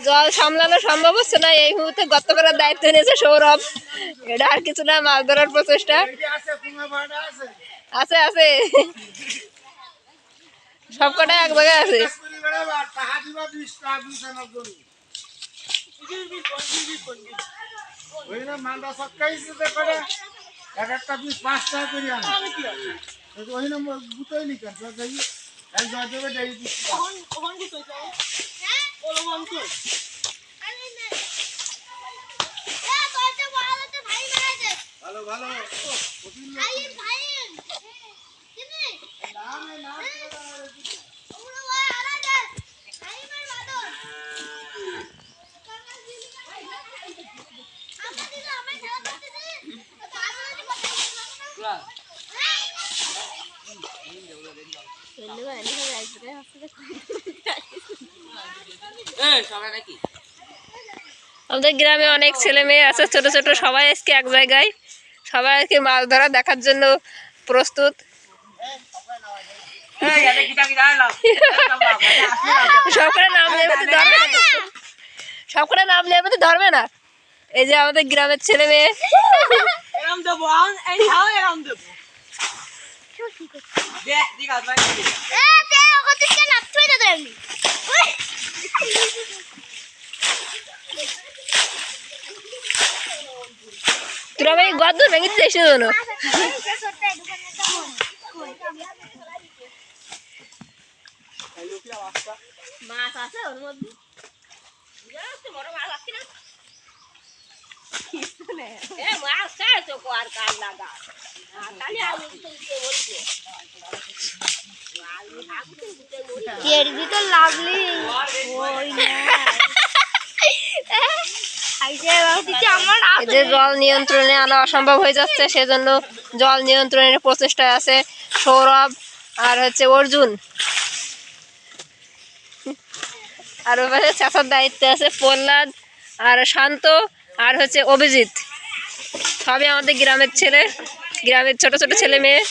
জল সামলানো সম্ভব হচ্ছে না, এই মুহূর্তে গর্ত করার দায়িত্ব নিয়েছে সৌরভ। এটা আর কিছু না, মাছ ধরার প্রচেষ্টা। আছে আছে, সবকটাই এক জায়গায় আছে। আমাদের গ্রামে অনেক ছেলে মেয়ে আছে, ছোট ছোট, সবাই আজকে এক জায়গায়, সবাই আজকে মাছ ধরা দেখার জন্য প্রস্তুত। সবকটা নাম নেবে তো ধরবে না। এই যে আমাদের গ্রামের ছেলে মেয়ে, তোরা ভাই গদ ভেঙে দিতে এসে জানো। মাছ আছে ওর মধ্যে, বড় মাছ আছে না, মাছ খায় তো আর কার লাগা জল নিয়ন্ত্রণে আনা অসম্ভব হয়ে যাচ্ছে, সেজন্য জল নিয়ন্ত্রণের প্রচেষ্টায় আছে সৌরভ আর হচ্ছে অর্জুন। আর ওর পাশে চাচার দায়িত্বে আছে প্রহ্লাদ আর শান্ত আর হচ্ছে অভিজিৎ। সবই আমাদের গ্রামের ছেলে, গ্রামের ছোট ছোট ছেলে মেয়ে।